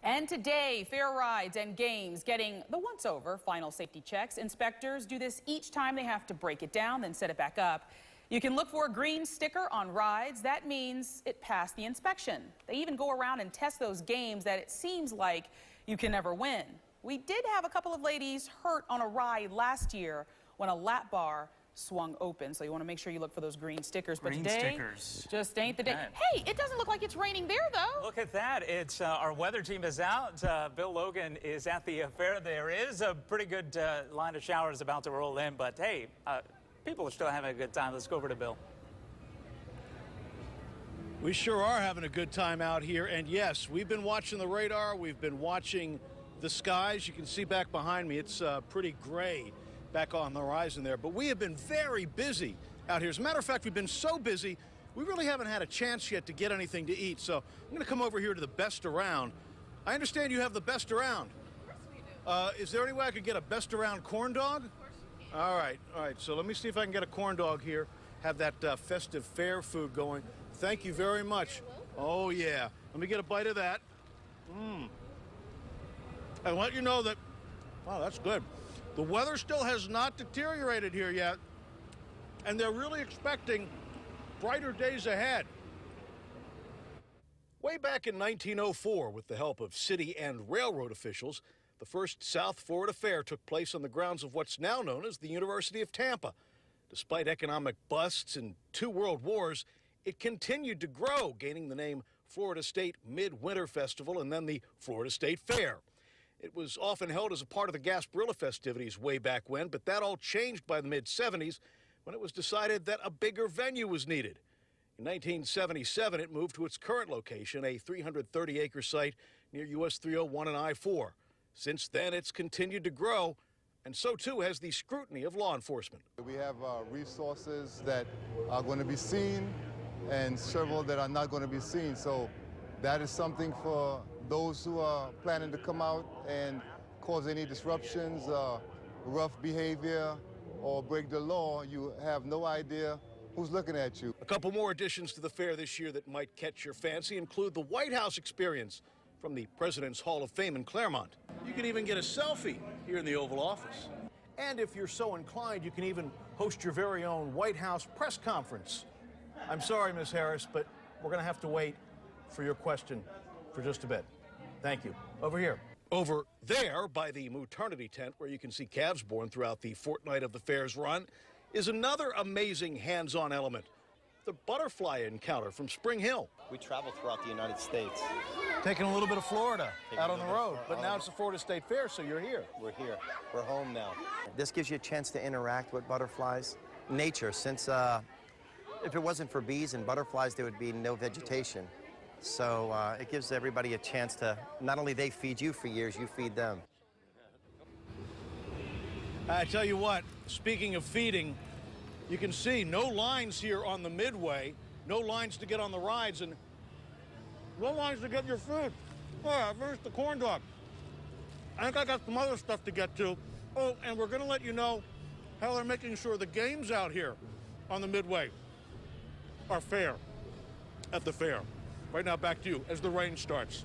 And today, fair rides and games getting the once-over final safety checks. Inspectors do this each time they have to break it down, then set it back up. You can look for a green sticker on rides. That means it passed the inspection. They even go around and test those games that it seems like you can never win. We did have a couple of ladies hurt on a ride last year when a lap bar swung open, so you want to make sure you look for those green stickers. But today, stickers just ain't the day. Hey, it doesn't look like it's raining there, though. Look at that. It's our weather team is out. Bill Logan is at the fair. There is a pretty good line of showers about to roll in, but hey, people are still having a good time. Let's go over to Bill. We sure are having a good time out here, and yes, we've been watching the radar. We've been watching the skies. You can see back behind me, it's pretty gray back on the horizon there, but we have been very busy out here. As a matter of fact, we've been so busy, we really haven't had a chance yet to get anything to eat, so I'm going to come over here to the Best Around. I understand you have the Best Around. Of course we do. Is there any way I could get a Best Around corn dog? Of course you can. All right, so let me see if I can get a corn dog here, have that festive fair food going. Thank you very much. Oh, yeah. Let me get a bite of that. And let you know that, wow, that's good. The weather still has not deteriorated here yet, and they're really expecting brighter days ahead. Way back in 1904, with the help of city and railroad officials, the first South Florida Fair took place on the grounds of what's now known as the University of Tampa. Despite economic busts and 2 world wars, it continued to grow, gaining the name Florida State Midwinter Festival and then the Florida State Fair. It was often held as a part of the Gasparilla festivities way back when, but that all changed by the mid-'70s when it was decided that a bigger venue was needed. In 1977, it moved to its current location, a 330-acre site near US 301 and I-4. Since then, it's continued to grow, and so too has the scrutiny of law enforcement. We have resources that are going to be seen and several that are not going to be seen, so that is something for those who are planning to come out and cause any disruptions, rough behavior, or break the law. You have no idea who's looking at you. A couple more additions to the fair this year that might catch your fancy include the White House experience from the President's Hall of Fame in Claremont. You can even get a selfie here in the Oval Office. And if you're so inclined, you can even host your very own White House press conference. I'm sorry, Ms. Harris, but we're going to have to wait for your question for just a bit. Thank you. Over here. Over there, by the maternity tent, where you can see calves born throughout the fortnight of the fair's run, is another amazing hands-on element, the butterfly encounter from Spring Hill. We travel throughout the United States. Taking a little bit of Florida out on the road, but now it's the Florida State Fair, so you're here. We're here. We're home now. This gives you a chance to interact with butterflies. Nature, since if it wasn't for bees and butterflies, there would be no vegetation. So it gives everybody a chance to, not only they feed you for years, you feed them. I tell you what, speaking of feeding, you can see no lines here on the midway, no lines to get on the rides, and no lines to get your food. Oh, I finished the corn dog. I think I got some other stuff to get to. Oh, and we're going to let you know how they're making sure the games out here on the midway are fair at the fair. Right now, back to you as the rain starts.